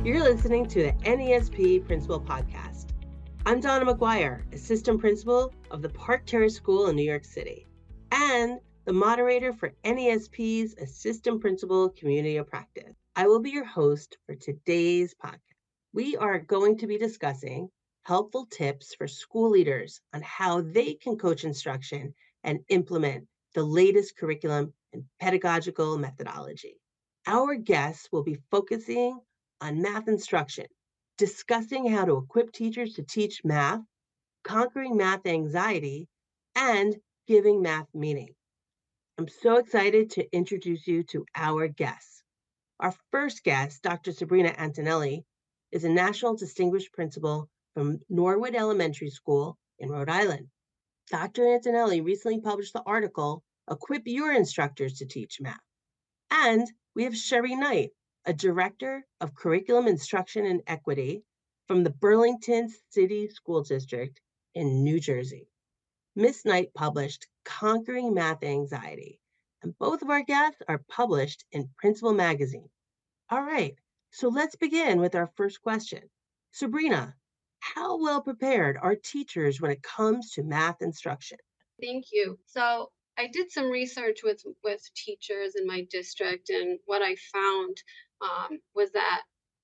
You're listening to the NAESP Principal Podcast. I'm Donna McGuire, Assistant Principal of the Park Terrace School in New York City, and the moderator for NAESP's Assistant Principal Community of Practice. I will be your host for today's podcast. We are going to be discussing helpful tips for school leaders on how they can coach instruction and implement the latest curriculum and pedagogical methodology. Our guests will be focusing on math instruction, discussing how to equip teachers to teach math, conquering math anxiety, and giving math meaning. I'm so excited to introduce you to our guests. Our first guest, Dr. Sabrina Antonelli, is a National Distinguished Principal from Norwood Elementary School in Rhode Island. Dr. Antonelli recently published the article, Equip Your Instructors to Teach Math. And we have Sherry Knight, a Director of Curriculum Instruction and Equity from the Burlington City School District in New Jersey. Ms. Knight published Conquering Math Anxiety, and both of our guests are published in Principal Magazine. All right, so let's begin with our first question. Sabrina, how well prepared are teachers when it comes to math instruction? Thank you. So I did some research with teachers in my district, and what I found was that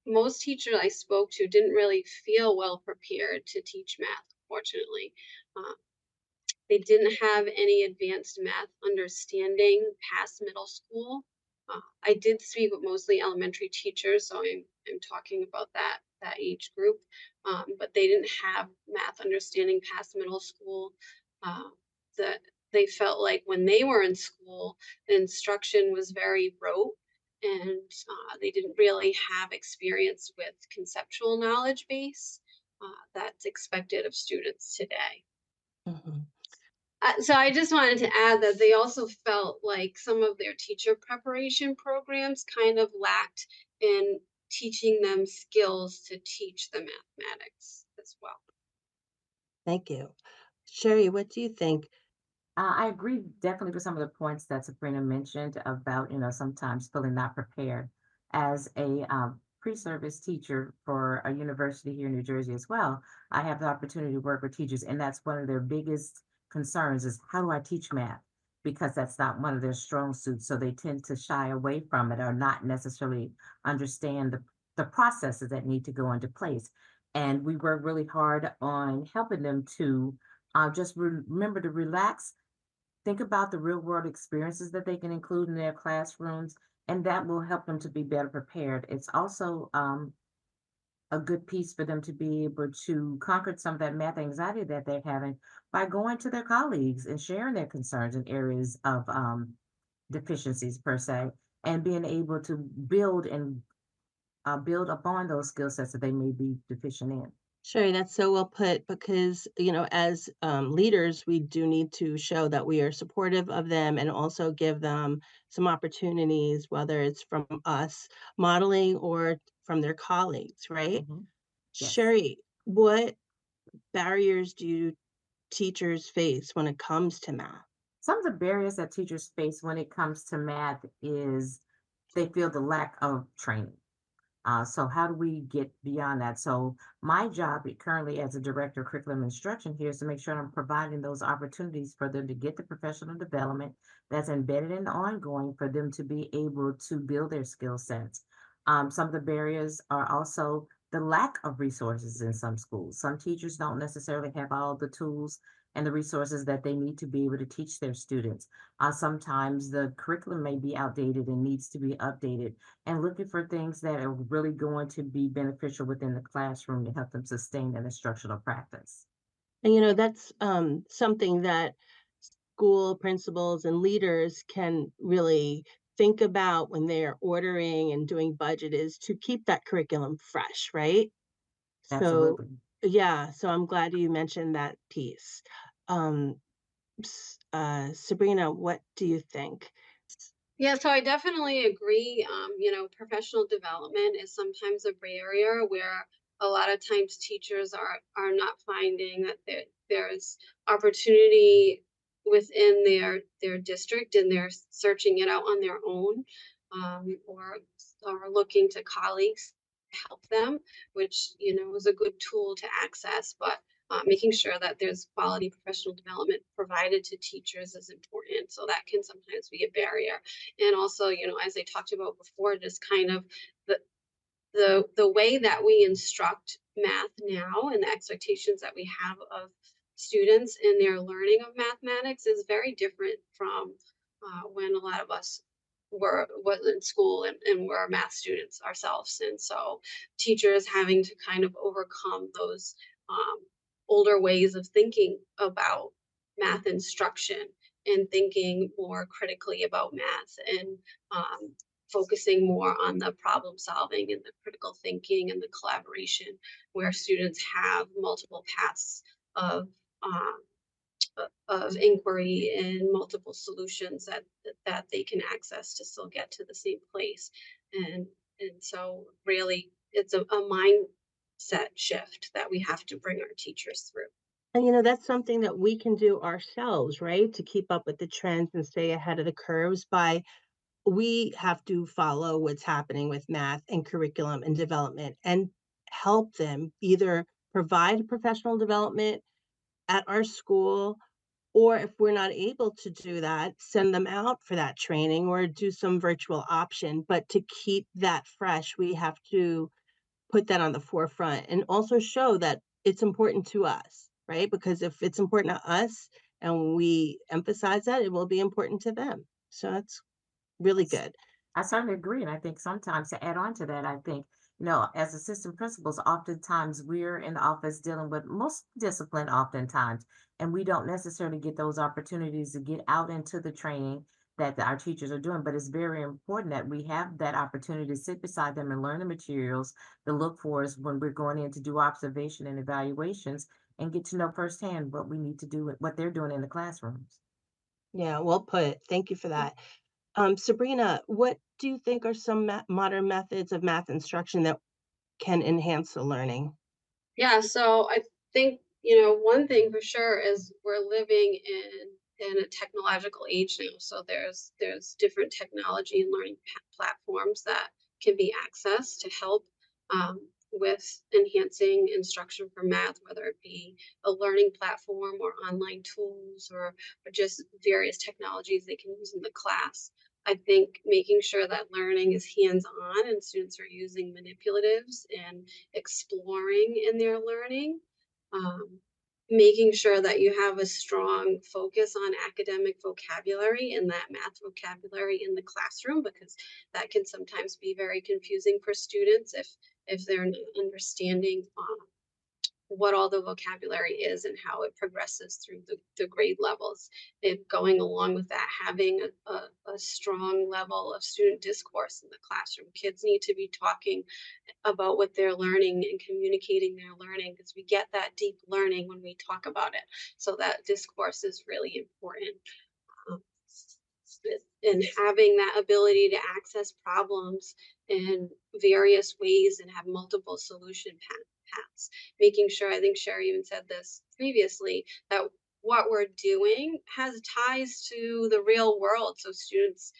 most teachers I spoke to didn't really feel well prepared to teach math, fortunately. Uh, they didn't have any advanced math understanding past middle school. I did speak with mostly elementary teachers, so I'm talking about that age group. But they didn't have math understanding past middle school. Uh, that they felt like when they were in school, the instruction was very rote, and they didn't really have experience with conceptual knowledge base that's expected of students today. Mhm. So I just wanted to add that they also felt like some of their teacher preparation programs kind of lacked in teaching them skills to teach the mathematics as well. Thank you. Sherry, what do you think? I agree definitely with some of the points that Sabrina mentioned about, sometimes feeling not prepared. As a pre-service teacher for a university here in New Jersey as well, I have the opportunity to work with teachers, and that's one of their biggest concerns is how do I teach math? Because that's not one of their strong suits, so they tend to shy away from it or not necessarily understand the processes that need to go into place. And we work really hard on helping them to just remember to relax, think about the real world experiences that they can include in their classrooms, and that will help them to be better prepared. It's also a good piece for them to be able to conquer some of that math anxiety that they're having by going to their colleagues and sharing their concerns in areas of deficiencies per se, and being able to build upon those skill sets that they may be deficient in. Sherry, that's so well put because, as leaders, we do need to show that we are supportive of them and also give them some opportunities, whether it's from us modeling or from their colleagues, right? Mhm. Yes. Sherry, what barriers do teachers face when it comes to math? Some of the barriers that teachers face when it comes to math is they feel the lack of training. So how do we get beyond that? So my job currently as a director of curriculum instruction here is to make sure I'm providing those opportunities for them to get the professional development that's embedded and ongoing for them to be able to build their skill sets. Some of the barriers are also the lack of resources in some schools. Some teachers don't necessarily have all the tools and the resources that they need to be able to teach their students. Sometimes the curriculum may be outdated and needs to be updated, and looking for things that are really going to be beneficial within the classroom to help them sustain an instructional practice. And that's something that school principals and leaders can really think about when they're ordering and doing budget is to keep that curriculum fresh, right? So, Absolutely. yeah, so I'm glad you mentioned that piece. Um, Sabrina, what do you think? Yeah, so I definitely agree. Professional development is sometimes a barrier where a lot of times teachers are not finding that there's opportunity within their district, and they're searching it out on their own, or looking to colleagues help them, which, is a good tool to access, but making sure that there's quality professional development provided to teachers is important. So that can sometimes be a barrier. And also, as I talked about before, just kind of the the way that we instruct math now and the expectations that we have of students in their learning of mathematics is very different from when a lot of us was in school and were math students ourselves. And so teachers having to kind of overcome those um, older ways of thinking about math instruction and thinking more critically about math and focusing more on the problem solving and the critical thinking and the collaboration where students have multiple paths of um, of inquiry and multiple solutions that they can access to still get to the same place. And so really it's a mindset shift that we have to bring our teachers through. And that's something that we can do ourselves, right? To keep up with the trends and stay ahead of the curves by we have to follow what's happening with math and curriculum and development and help them either provide professional development at our school, or if we're not able to do that, send them out for that training or do some virtual option. But to keep that fresh, we have to put that on the forefront and also show that it's important to us, right? Because if it's important to us and we emphasize that, it will be important to them. So that's really good. I certainly agree. And I think sometimes to add on to that, I think, as assistant principals, oftentimes we're in the office dealing with most discipline oftentimes, and we don't necessarily get those opportunities to get out into the training that our teachers are doing. But it's very important that we have that opportunity to sit beside them and learn the materials to look for us when we're going in to do observation and evaluations and get to know firsthand what we need to do, what they're doing in the classrooms. Yeah, well put. Thank you for that. Sabrina, what do you think are some modern methods of math instruction that can enhance the learning? Yeah, so I think, one thing for sure is we're living in a technological age now. So there's different technology and learning platforms that can be accessed to help with enhancing instruction for math, whether it be a learning platform or online tools or just various technologies they can use in the class. I think making sure that learning is hands-on and students are using manipulatives and exploring in their learning, um, making sure that you have a strong focus on academic vocabulary and that math vocabulary in the classroom, because that can sometimes be very confusing for students if they're not understanding what all the vocabulary is and how it progresses through the grade levels. And going along with that, having a strong level of student discourse in the classroom. Kids need to be talking about what they're learning and communicating their learning, because we get that deep learning when we talk about it. So that discourse is really important. Um, and having that ability to access problems in various ways and have multiple solution paths. Making sure, I think Sherry even said this previously, that what we're doing has ties to the real world. So students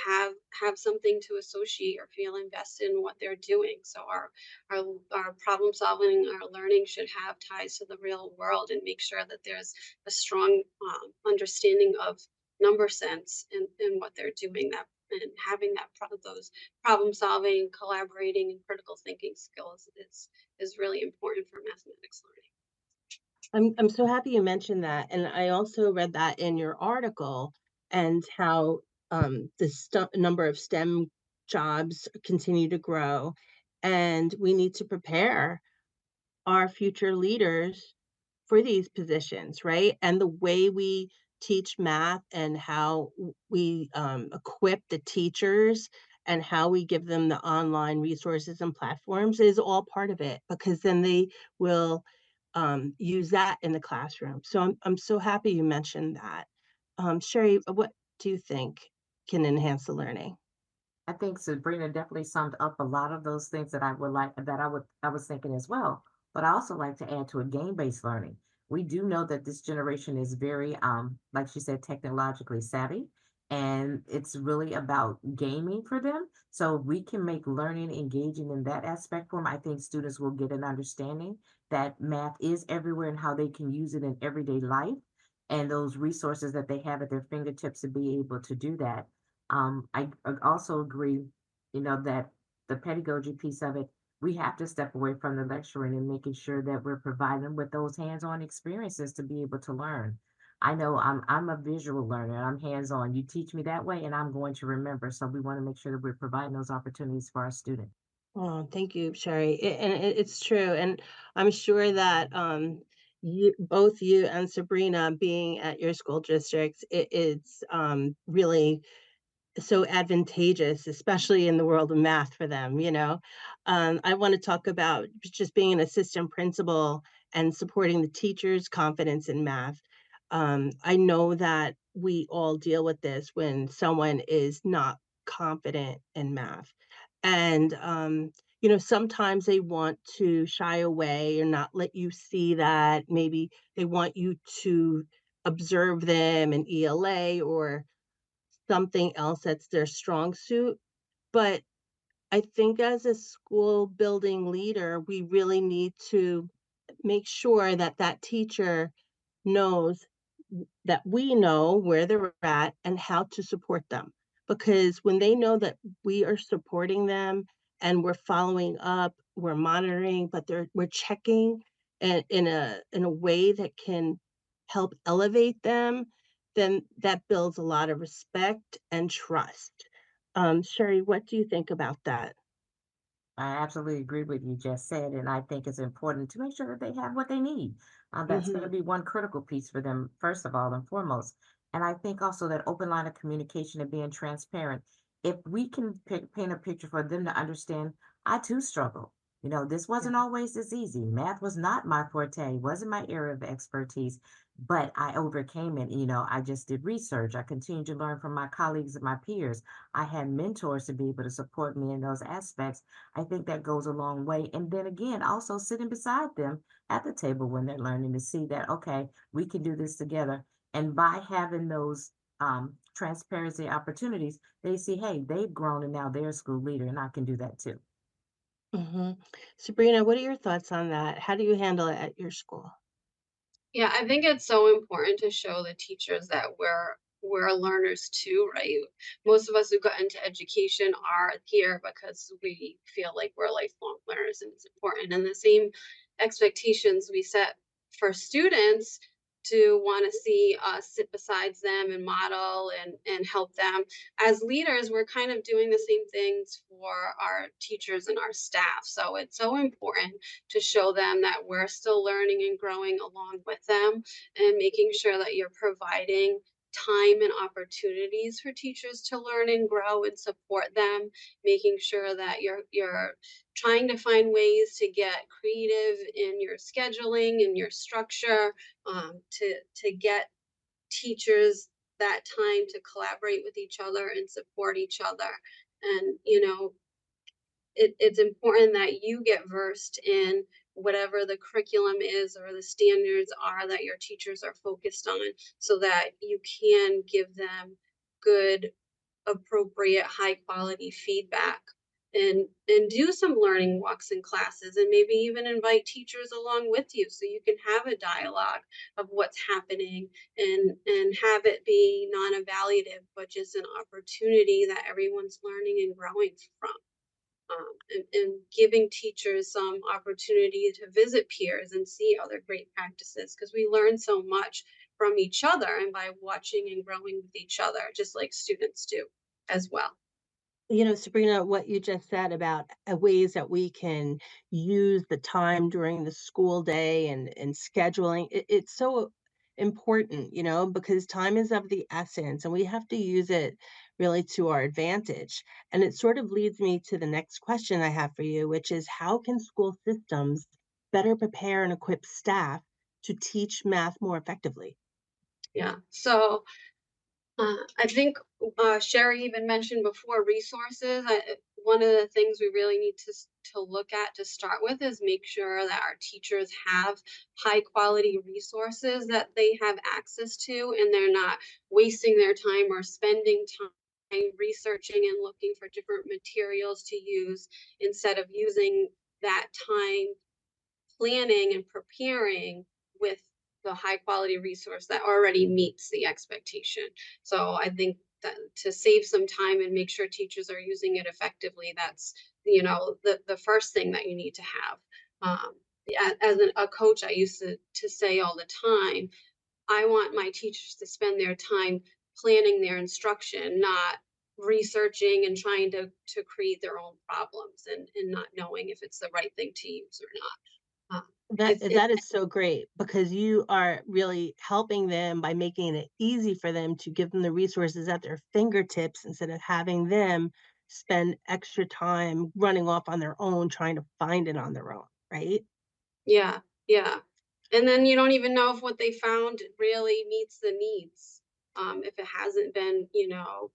have something to associate or feel invested in what they're doing. So our our problem solving, our learning should have ties to the real world, and make sure that there's a strong understanding of number sense in what they're doing, that and having those problem solving, collaborating, and critical thinking skills is really important for mathematics learning. I'm so happy you mentioned that, and I also read that in your article and how the number of STEM jobs continue to grow, and we need to prepare our future leaders for these positions, right? And the way we teach math and how we equip the teachers and how we give them the online resources and platforms is all part of it, because then they will use that in the classroom. So I'm so happy you mentioned that. Sherry, what do you think can enhance the learning? I think Sabrina definitely summed up a lot of those things that I would like that I was thinking as well. But I also like to add to a game-based learning. We do know that this generation is very, like she said, technologically savvy, And it's really about gaming for them. So we can make learning engaging in that aspect for them. I think students will get an understanding that math is everywhere and how they can use it in everyday life and those resources that they have at their fingertips to be able to do that. I also agree, that the pedagogy piece of it, we have to step away from the lecturing and making sure that we're providing them with those hands-on experiences to be able to learn. I know I'm a visual learner. I'm hands-on. You teach me that way, and I'm going to remember. So we want to make sure that we're providing those opportunities for our students. Oh, thank you, Sherry. It's true, and I'm sure that both you and Sabrina being at your school districts, it's really so advantageous, especially in the world of math for them, you know? I want to talk about just being an assistant principal and supporting the teachers' confidence in math. I know that we all deal with this when someone is not confident in math. And, sometimes they want to shy away or not let you see that. Maybe they want you to observe them in ELA or something else that's their strong suit. But I think as a school building leader, we really need to make sure that that teacher knows that we know where they're at and how to support them. Because when they know that we are supporting them and we're following up, we're monitoring, but we're checking in a way that can help elevate them, then that builds a lot of respect and trust. Sherry, what do you think about that? I absolutely agree with you just said, and I think it's important to make sure that they have what they need. That's going to Mhm. be one critical piece for them, first of all and foremost. And I think also that open line of communication and being transparent. If we can paint a picture for them to understand, I too struggle. This Yeah. wasn't always this easy. Math was not my forte, wasn't my area of expertise, but I overcame it. I just did research. I continued to learn from my colleagues and my peers. I had mentors to be able to support me in those aspects. I think that goes a long way. And then again, also sitting beside them at the table when they're learning to see that, okay, we can do this together. And by having those transparency opportunities, they see, hey, they've grown and now they're a school leader and I can do that too. Mhm. Sabrina, what are your thoughts on that? How do you handle it at your school? Yeah, I think it's so important to show the teachers that we're learners too, right? Most of us who got into education are here because we feel like we're lifelong learners and it's important. And the same expectations we set for students to want to see us sit besides them and model and help them. As leaders, we're kind of doing the same things for our teachers and our staff. So it's so important to show them that we're still learning and growing along with them and making sure that you're providing time and opportunities for teachers to learn and grow and support them, making sure that you're trying to find ways to get creative in your scheduling and your structure, to get teachers that time to collaborate with each other and support each other. And it's important that you get versed in whatever the curriculum is or the standards are that your teachers are focused on, so that you can give them good, appropriate, high quality feedback, and do some learning walks in classes, and maybe even invite teachers along with you so you can have a dialogue of what's happening, and have it be non-evaluative but just an opportunity that everyone's learning and growing from, and giving teachers some opportunity to visit peers and see other great practices, because we learn so much from each other and by watching and growing with each other, just like students do as well. Sabrina, what you just said about ways that we can use the time during the school day and scheduling, it's so important, because time is of the essence and we have to use it really to our advantage. And it sort of leads me to the next question I have for you, which is how can school systems better prepare and equip staff to teach math more effectively? Yeah. So I think Sherry even mentioned before resources. One of the things we really need to look at to start with is make sure that our teachers have high quality resources that they have access to, and they're not wasting their time or spending time researching and looking for different materials to use instead of using that time planning and preparing with the high quality resource that already meets the expectation. So I think that to save some time and make sure teachers are using it effectively, that's the first thing that you need to have. As a coach, I used to say all the time, I want my teachers to spend their time planning their instruction, not researching and trying to create their own problems and not knowing if it's the right thing to use or not. That is so great because you are really helping them by making it easy for them to give them the resources at their fingertips instead of having them spend extra time running off on their own trying to find it on their own, right? Yeah, yeah. And then you don't even know if what they found really meets the needs, if it hasn't been,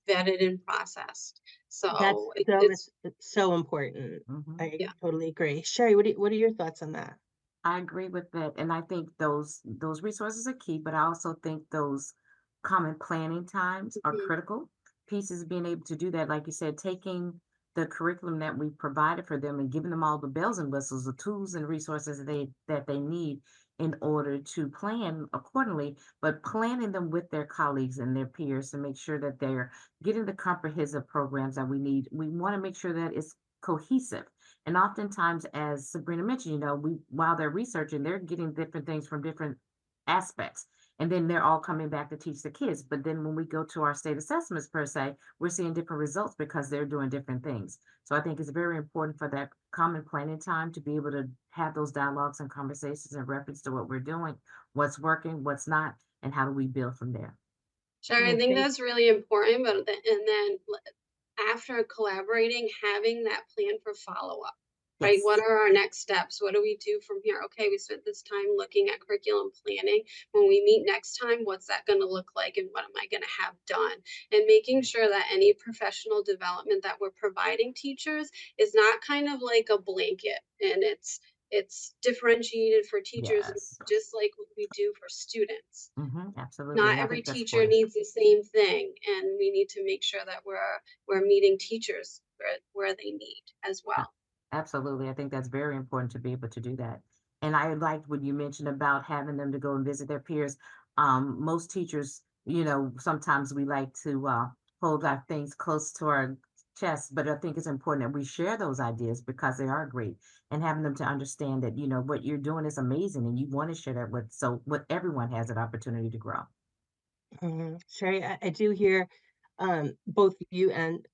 vetted and processed. That's So it's so important. Hmm. I yeah. totally agree. Sherry, what are your thoughts on that? I agree with that, and I think those resources are key, but I also think those common planning times are Mhm. critical. Pieces being able to do that, like you said, taking the curriculum that we provided for them and giving them all the bells and whistles, the tools and resources that they need in order to plan accordingly, but planning them with their colleagues and their peers to make sure that they're getting the comprehensive programs that we need. We want to make sure that it's cohesive, and oftentimes, as Sabrina mentioned, we while they're researching, they're getting different things from different aspects. And then they're all coming back to teach the kids. But then when we go to our state assessments per se, we're seeing different results because they're doing different things. So I think it's very important for that common planning time to be able to have those dialogues and conversations in reference to what we're doing, what's working, what's not, and how do we build from there. Sure, I Mm, think thank that's really important, but and then after collaborating, having that plan for follow-up, right? What Yes. are our next steps? What do we do from here? Okay, we spent this time looking at curriculum planning. When we meet next time, what's that going to look like and what am I going to have done? And making sure that any professional development that we're providing teachers is not kind of like a blanket and it's differentiated for teachers Yes. just like what we do for students. Absolutely. Not And I every think that's teacher important. needs the same thing, and we need to make sure that we're meeting teachers where they need as A- well. Absolutely. I think that's very important to be able to do that. And I liked what you mentioned about having them to go and visit their peers. Most teachers, sometimes we like to hold our things close to our chest, but I think it's important that we share those ideas because they are great, and having them to understand that, what you're doing is amazing and you want to share that with everyone has an opportunity to grow. Sherry, I do hear both you and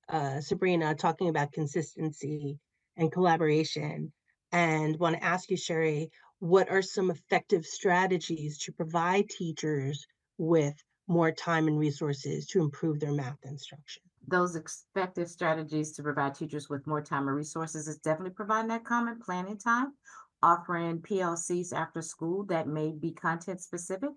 Sabrina talking about consistency and collaboration, and want to ask you, Sherry, what are some effective strategies to provide teachers with more time and resources to improve their math instruction? Those effective strategies to provide teachers with more time and resources is definitely providing that common planning time, offering PLCs after school that may be content specific,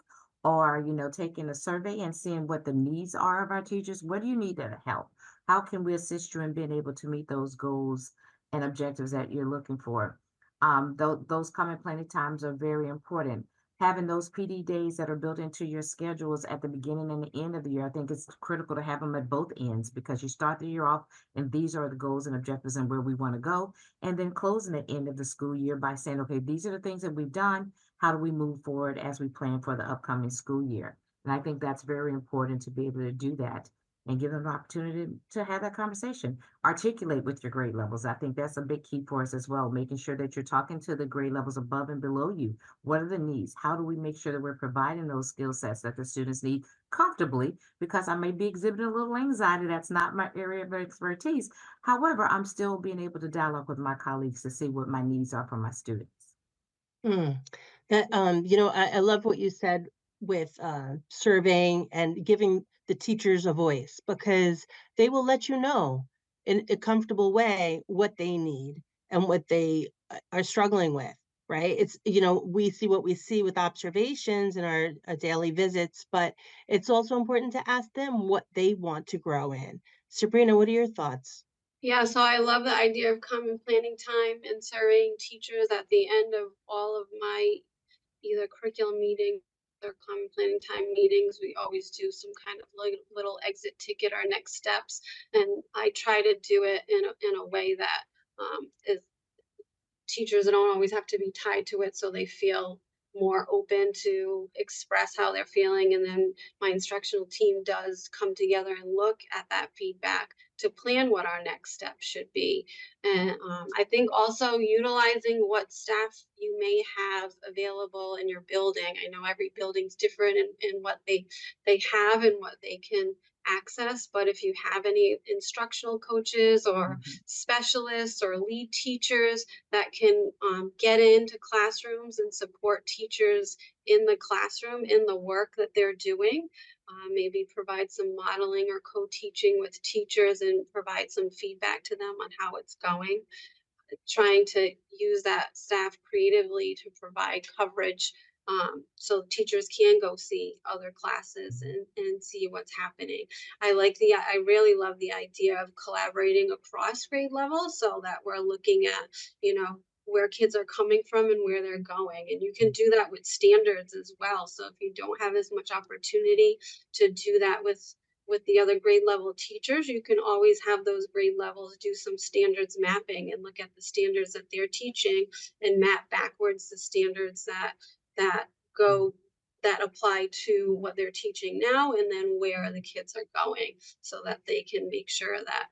or taking a survey and seeing what the needs are of our teachers. What do you need to help? How can we assist you in being able to meet those goals and objectives that you're looking for? Those common planning times are very important. Having those PD days that are built into your schedules at the beginning and the end of the year, I think it's critical to have them at both ends because you start the year off and these are the goals and objectives and where we want to go. And then closing the end of the school year by saying, okay, these are the things that we've done. How do we move forward as we plan for the upcoming school year? And I think that's very important to be able to do that and give them an opportunity to have that conversation. Articulate with your grade levels. I think that's a big key for us as well, making sure that you're talking to the grade levels above and below you. What are the needs? How do we make sure that we're providing those skill sets that the students need comfortably? Because I may be exhibiting a little anxiety. That's not my area of expertise. However, I'm still being able to dialogue with my colleagues to see what my needs are for my students. Mm. I love what you said with surveying and giving the teachers a voice because they will let you know in a comfortable way what they need and what they are struggling with. right? It's, we see what we see with observations and our daily visits, but it's also important to ask them what they want to grow in. Sabrina, what are your thoughts? Yeah, so I love the idea of common planning time and serving teachers at the end of all of my either curriculum meeting or common planning time meetings. We always do some kind of little exit ticket or next steps, and I try to do it in a way that is teachers don't always have to be tied to it, so they feel more open to express how they're feeling. And then my instructional team does come together and look at that feedback to plan what our next step should be. And I think also utilizing what staff you may have available in your building. I know every building's different in what they have and what they can access, but if you have any instructional coaches or Mhm. specialists or lead teachers that can get into classrooms and support teachers in the classroom in the work that they're doing. Maybe provide some modeling or co-teaching with teachers and provide some feedback to them on how it's going. Trying to use that staff creatively to provide coverage, so teachers can go see other classes and see what's happening. I really love the idea of collaborating across grade levels so that we're looking at, where kids are coming from and where they're going. And you can do that with standards as well. So if you don't have as much opportunity to do that with the other grade level teachers, you can always have those grade levels do some standards mapping and look at the standards that they're teaching and map backwards the standards that go that apply to what they're teaching now, and then where the kids are going, so that they can make sure that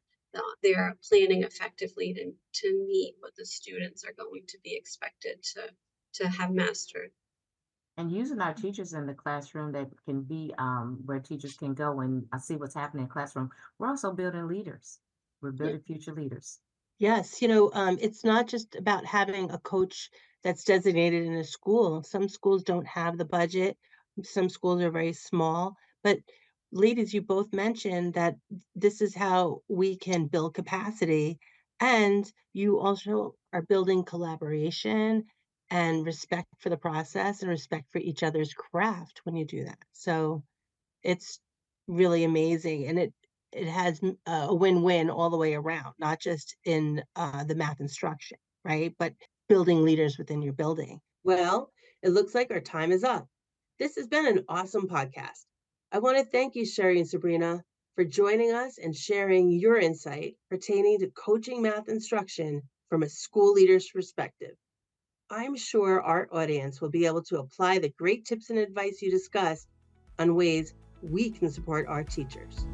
they're planning effectively to meet what the students are going to be expected to have mastered. And using our teachers in the classroom that can be where teachers can go and see what's happening in the classroom. We're also building leaders. We're Yeah. building future leaders. Yes, it's not just about having a coach that's designated in a school. Some schools don't have the budget. Some schools are very small. But ladies, you both mentioned that this is how we can build capacity. And you also are building collaboration and respect for the process and respect for each other's craft when you do that. So it's really amazing, and it has a win-win all the way around, not just in the math instruction, right? But building leaders within your building. Well, it looks like our time is up. This has been an awesome podcast. I want to thank you, Sherry and Sabrina, for joining us and sharing your insight pertaining to coaching math instruction from a school leader's perspective. I'm sure our audience will be able to apply the great tips and advice you discussed on ways we can support our teachers.